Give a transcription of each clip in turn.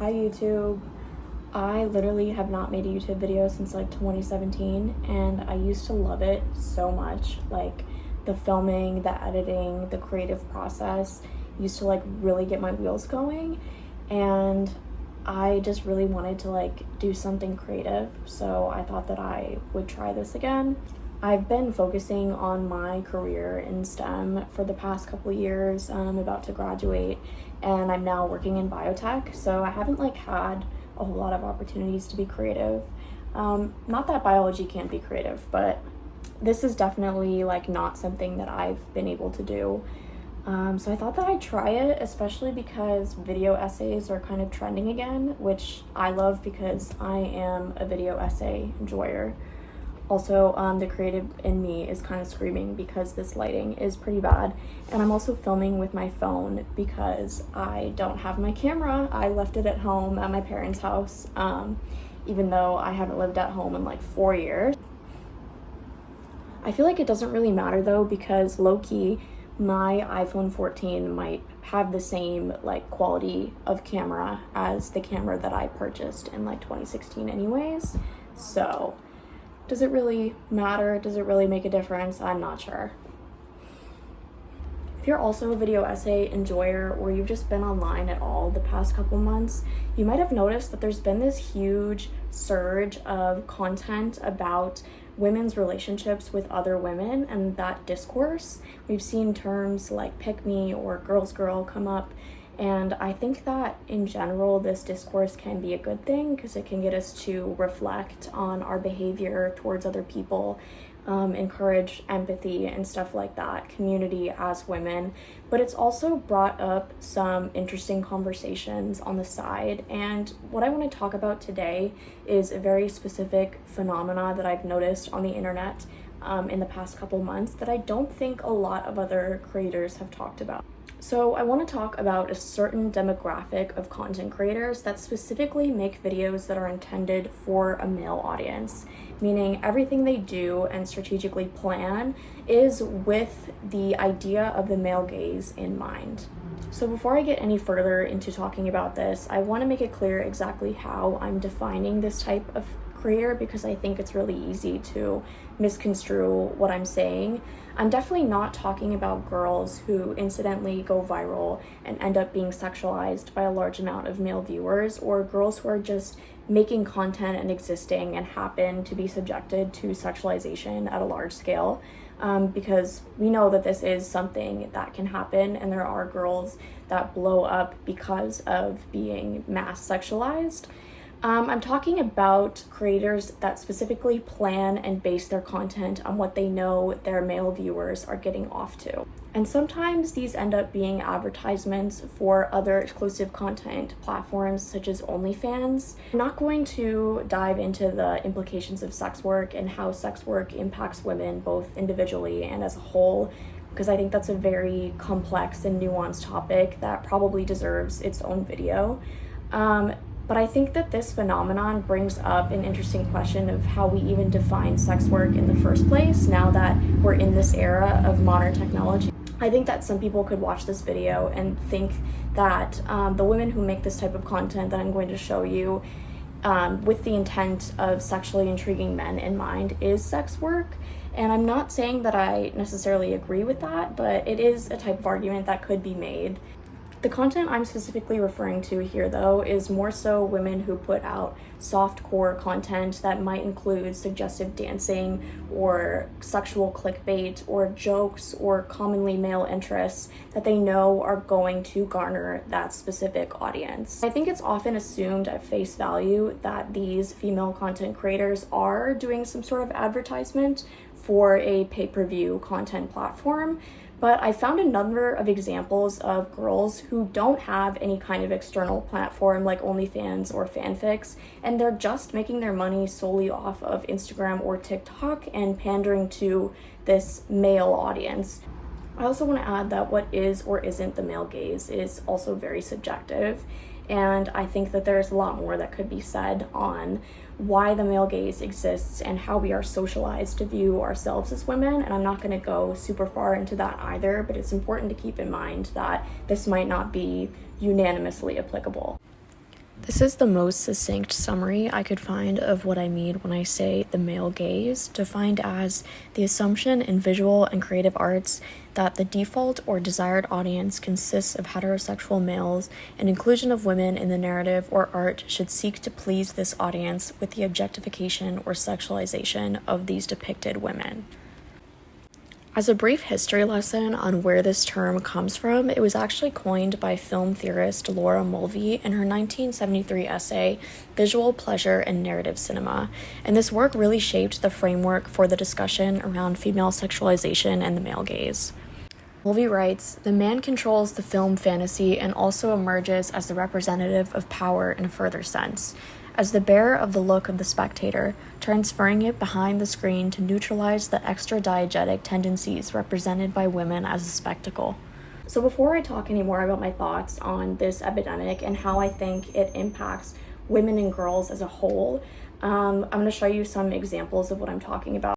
Hi YouTube. I literally have not made a YouTube video since like 2017 and I used to love it so much. Like the filming, the editing, the creative process used to like really get my wheels going, and I just really wanted to like do something creative, so I thought that I would try this again. I've been focusing on my career in STEM for the past couple years. I'm about to graduate and I'm now working in biotech, so I haven't like had a whole lot of opportunities to be creative. Not that biology can't be creative, but this is definitely like not something that I've been able to do. So I thought that I'd try it, especially because video essays are kind of trending again, which I love because I am a video essay enjoyer. Also, the creative in me is kind of screaming because this lighting is pretty bad, and I'm also filming with my phone because I don't have my camera. I left it at home at my parents' house, even though I haven't lived at home in like 4 years. I feel like it doesn't really matter though, because low-key, my iPhone 14 might have the same like quality of camera as the camera that I purchased in like 2016 anyways, so does it really matter? Does it really make a difference? I'm not sure. If you're also a video essay enjoyer, or you've just been online at all the past couple months, you might have noticed that there's been this huge surge of content about women's relationships with other women and that discourse. We've seen terms like pick me or girl's girl come up, and I think that in general this discourse can be a good thing because it can get us to reflect on our behavior towards other people, encourage empathy and stuff like that, community as women. But it's also brought up some interesting conversations on the side, and what I want to talk about today is a very specific phenomena that I've noticed on the internet in the past couple months that I don't think a lot of other creators have talked about. So I want to talk about a certain demographic of content creators that specifically make videos that are intended for a male audience, meaning everything they do and strategically plan is with the idea of the male gaze in mind. So before I get any further into talking about this, I want to make it clear exactly how I'm defining this type of creator, because I think it's really easy to misconstrue what I'm saying. I'm definitely not talking about girls who incidentally go viral and end up being sexualized by a large amount of male viewers, or girls who are just making content and existing and happen to be subjected to sexualization at a large scale, because we know that this is something that can happen, and there are girls that blow up because of being mass sexualized. I'm talking about creators that specifically plan and base their content on what they know their male viewers are getting off to. And sometimes these end up being advertisements for other exclusive content platforms such as OnlyFans. I'm not going to dive into the implications of sex work and how sex work impacts women both individually and as a whole, because I think that's a very complex and nuanced topic that probably deserves its own video. But I think that this phenomenon brings up an interesting question of how we even define sex work in the first place now that we're in this era of modern technology. I think that some people could watch this video and think that the women who make this type of content that I'm going to show you with the intent of sexually intriguing men in mind is sex work. And I'm not saying that I necessarily agree with that, but it is a type of argument that could be made. The content I'm specifically referring to here, though, is more so women who put out softcore content that might include suggestive dancing or sexual clickbait or jokes or commonly male interests that they know are going to garner that specific audience. I think it's often assumed at face value that these female content creators are doing some sort of advertisement for a pay-per-view content platform, but I found a number of examples of girls who don't have any kind of external platform like OnlyFans or fanfics, and they're just making their money solely off of Instagram or TikTok and pandering to this male audience. I also want to add that what is or isn't the male gaze is also very subjective, and I think that there's a lot more that could be said on why the male gaze exists and how we are socialized to view ourselves as women, and I'm not going to go super far into that either, but it's important to keep in mind that this might not be unanimously applicable. This is the most succinct summary I could find of what I mean when I say the male gaze, defined as the assumption in visual and creative arts that the default or desired audience consists of heterosexual males, and inclusion of women in the narrative or art should seek to please this audience with the objectification or sexualization of these depicted women. As a brief history lesson on where this term comes from, it was actually coined by film theorist Laura Mulvey in her 1973 essay, Visual Pleasure and Narrative Cinema, and this work really shaped the framework for the discussion around female sexualization and the male gaze. Mulvey writes, "The man controls the film fantasy and also emerges as the representative of power in a further sense, as the bearer of the look of the spectator, transferring it behind the screen to neutralize the extra-diegetic tendencies represented by women as a spectacle." So before I talk any more about my thoughts on this epidemic and how I think it impacts women and girls as a whole, I'm going to show you some examples of what I'm talking about.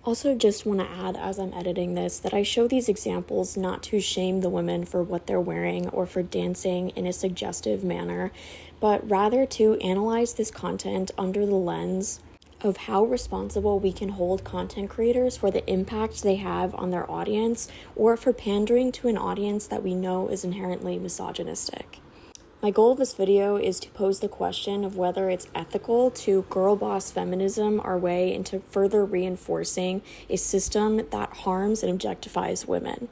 Also, just want to add as I'm editing this that I show these examples not to shame the women for what they're wearing or for dancing in a suggestive manner, but rather to analyze this content under the lens of how responsible we can hold content creators for the impact they have on their audience, or for pandering to an audience that we know is inherently misogynistic. My goal of this video is to pose the question of whether it's ethical to girl boss feminism our way into further reinforcing a system that harms and objectifies women.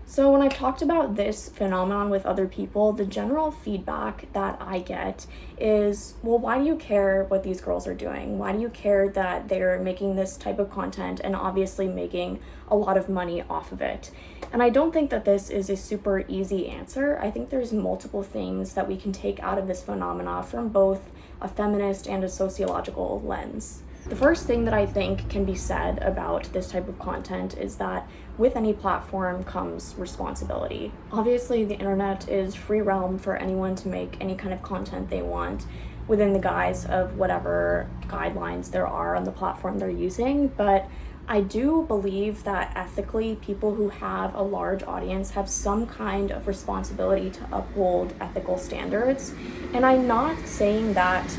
So when I've talked about this phenomenon with other people, the general feedback that I get is, well, why do you care what these girls are doing? Why do you care that they're making this type of content and obviously making a lot of money off of it? And I don't think that this is a super easy answer. I think there's multiple things that we can take out of this phenomena from both a feminist and a sociological lens. The first thing that I think can be said about this type of content is that with any platform comes responsibility. Obviously, the internet is free realm for anyone to make any kind of content they want within the guise of whatever guidelines there are on the platform they're using, but I do believe that ethically, people who have a large audience have some kind of responsibility to uphold ethical standards. And I'm not saying that.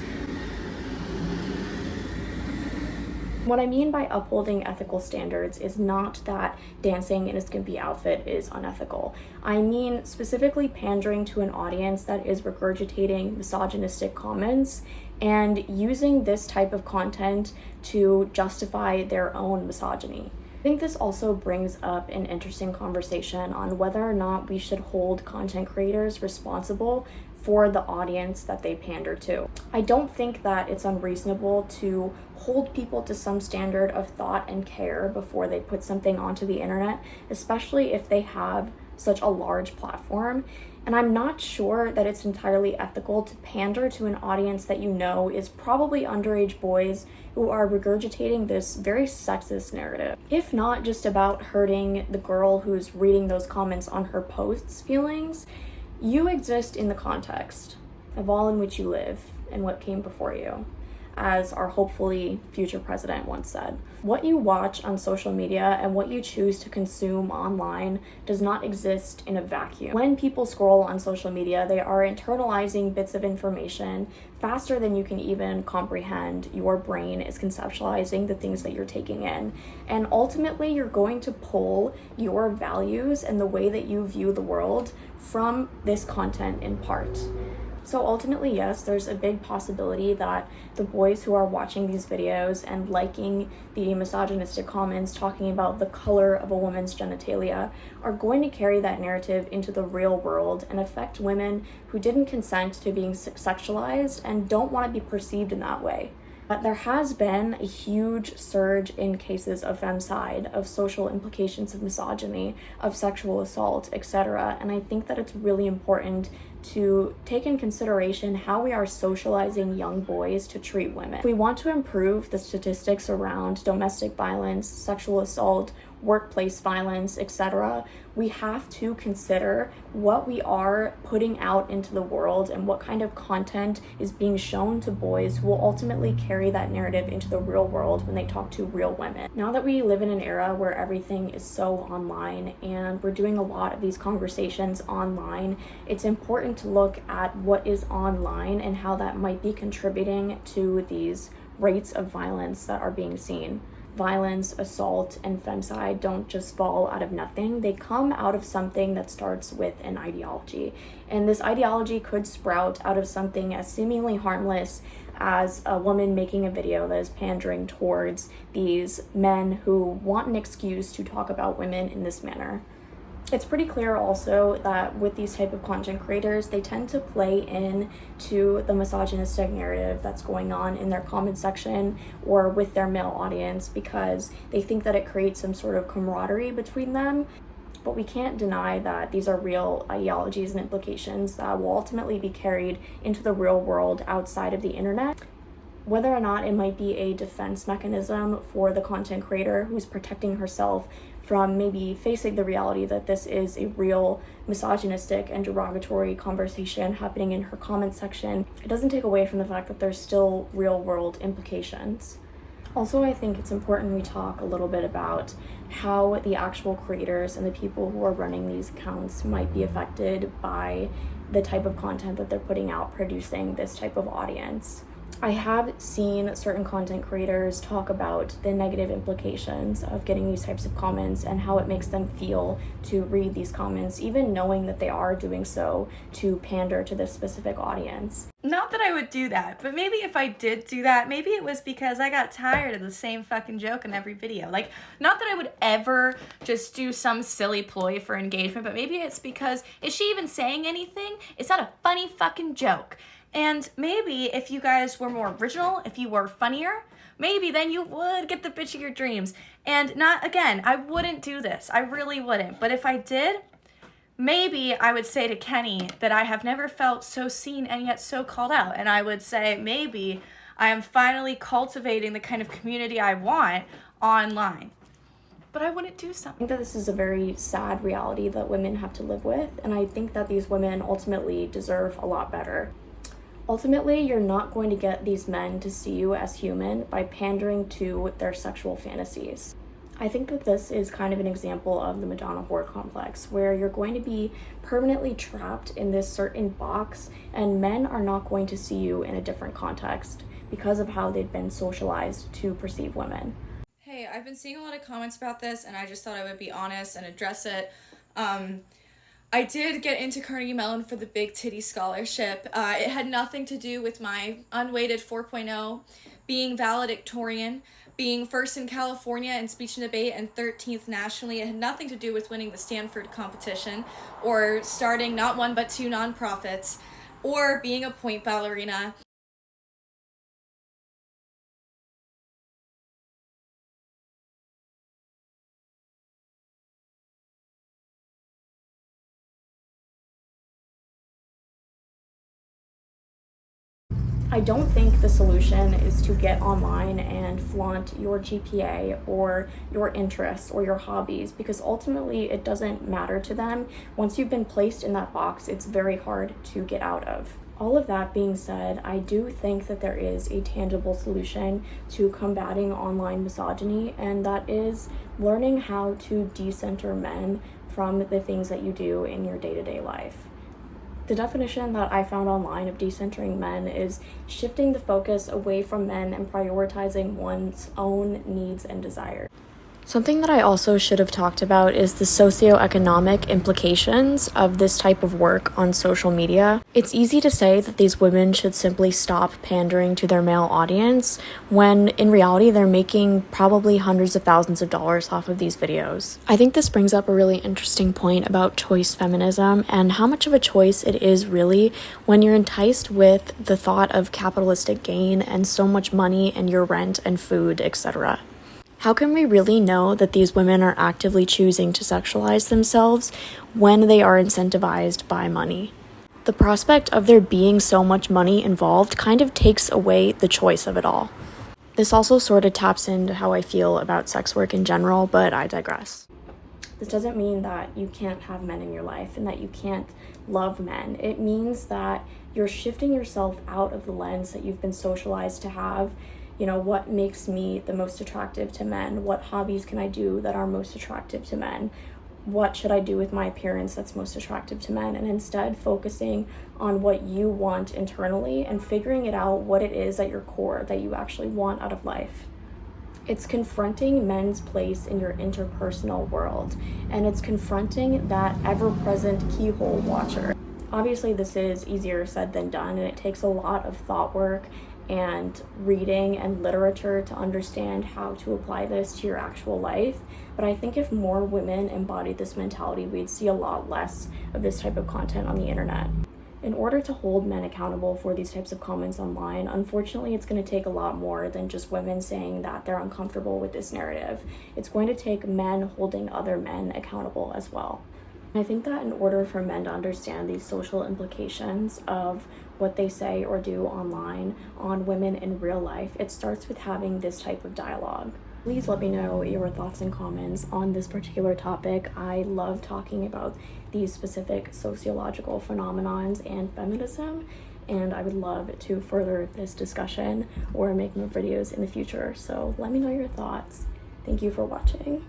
What I mean by upholding ethical standards is not that dancing in a skimpy outfit is unethical. I mean specifically pandering to an audience that is regurgitating misogynistic comments and using this type of content to justify their own misogyny. I think this also brings up an interesting conversation on whether or not we should hold content creators responsible for the audience that they pander to. I don't think that it's unreasonable to hold people to some standard of thought and care before they put something onto the internet, especially if they have such a large platform. And I'm not sure that it's entirely ethical to pander to an audience that you know is probably underage boys who are regurgitating this very sexist narrative. If not just about hurting the girl who's reading those comments on her posts' feelings, you exist in the context of all in which you live and what came before you, as our hopefully future president once said. What you watch on social media and what you choose to consume online does not exist in a vacuum. When people scroll on social media, they are internalizing bits of information faster than you can even comprehend. Your brain is conceptualizing the things that you're taking in. And ultimately, you're going to pull your values and the way that you view the world from this content in part. So ultimately, yes, there's a big possibility that the boys who are watching these videos and liking the misogynistic comments talking about the color of a woman's genitalia are going to carry that narrative into the real world and affect women who didn't consent to being sexualized and don't want to be perceived in that way. But there has been a huge surge in cases of femicide, of social implications of misogyny, of sexual assault, etc. And I think that it's really important to take in consideration how we are socializing young boys to treat women. If we want to improve the statistics around domestic violence, sexual assault, workplace violence, etc., we have to consider what we are putting out into the world and what kind of content is being shown to boys who will ultimately carry that narrative into the real world when they talk to real women. Now that we live in an era where everything is so online and we're doing a lot of these conversations online, it's important to look at what is online and how that might be contributing to these rates of violence that are being seen. Violence, assault, and femicide don't just fall out of nothing. They come out of something that starts with an ideology. And this ideology could sprout out of something as seemingly harmless as a woman making a video that is pandering towards these men who want an excuse to talk about women in this manner. It's pretty clear also that with these type of content creators, they tend to play in to the misogynistic narrative that's going on in their comment section or with their male audience because they think that it creates some sort of camaraderie between them. But we can't deny that these are real ideologies and implications that will ultimately be carried into the real world outside of the internet. Whether or not it might be a defense mechanism for the content creator who's protecting herself from maybe facing the reality that this is a real misogynistic and derogatory conversation happening in her comment section, it doesn't take away from the fact that there's still real world implications. Also, I think it's important we talk a little bit about how the actual creators and the people who are running these accounts might be affected by the type of content that they're putting out, producing this type of audience. I have seen certain content creators talk about the negative implications of getting these types of comments and how it makes them feel to read these comments, even knowing that they are doing so to pander to this specific audience. Not that I would do that, but maybe if I did do that, maybe it was because I got tired of the same fucking joke in every video. Like, not that I would ever just do some silly ploy for engagement, but maybe it's because, is she even saying anything? It's not a funny fucking joke. And maybe if you guys were more original, if you were funnier, maybe then you would get the bitch of your dreams. And not, again, I wouldn't do this. I really wouldn't. But if I did, maybe I would say to Kenny that I have never felt so seen and yet so called out. And I would say maybe I am finally cultivating the kind of community I want online. But I wouldn't do something. I think that this is a very sad reality that women have to live with. And I think that these women ultimately deserve a lot better. Ultimately, you're not going to get these men to see you as human by pandering to their sexual fantasies. I think that this is kind of an example of the Madonna whore complex, where you're going to be permanently trapped in this certain box, and men are not going to see you in a different context because of how they've been socialized to perceive women. Hey, I've been seeing a lot of comments about this, and I just thought I would be honest and address it. I did get into Carnegie Mellon for the Big Titty Scholarship. It had nothing to do with my unweighted 4.0, being valedictorian, being first in California in speech and debate and 13th nationally. It had nothing to do with winning the Stanford competition or starting not one but two nonprofits or being a point ballerina. I don't think the solution is to get online and flaunt your GPA or your interests or your hobbies, because ultimately it doesn't matter to them. Once you've been placed in that box, it's very hard to get out of. All of that being said, I do think that there is a tangible solution to combating online misogyny, and that is learning how to decenter men from the things that you do in your day-to-day life. The definition that I found online of decentering men is shifting the focus away from men and prioritizing one's own needs and desires. Something that I also should have talked about is the socioeconomic implications of this type of work on social media. It's easy to say that these women should simply stop pandering to their male audience, when in reality they're making probably hundreds of thousands of dollars off of these videos. I think this brings up a really interesting point about choice feminism and how much of a choice it is really when you're enticed with the thought of capitalistic gain and so much money and your rent and food, etc. How can we really know that these women are actively choosing to sexualize themselves when they are incentivized by money? The prospect of there being so much money involved kind of takes away the choice of it all. This also sort of taps into how I feel about sex work in general, but I digress. This doesn't mean that you can't have men in your life and that you can't love men. It means that you're shifting yourself out of the lens that you've been socialized to have. You know, what makes me the most attractive to men? What hobbies can I do that are most attractive to men? What should I do with my appearance that's most attractive to men? And instead focusing on what you want internally and figuring it out what it is at your core that you actually want out of life. It's confronting men's place in your interpersonal world, and it's confronting that ever-present keyhole watcher. Obviously, this is easier said than done, and it takes a lot of thought work and reading and literature to understand how to apply this to your actual life. But I think if more women embodied this mentality, we'd see a lot less of this type of content on the internet. In order to hold men accountable for these types of comments online, unfortunately, it's going to take a lot more than just women saying that they're uncomfortable with this narrative. It's going to take men holding other men accountable as well. I think that in order for men to understand these social implications of what they say or do online on women in real life, it starts with having this type of dialogue. Please let me know your thoughts and comments on this particular topic. I love talking about these specific sociological phenomenons and feminism, and I would love to further this discussion or make more videos in the future. So let me know your thoughts. Thank you for watching.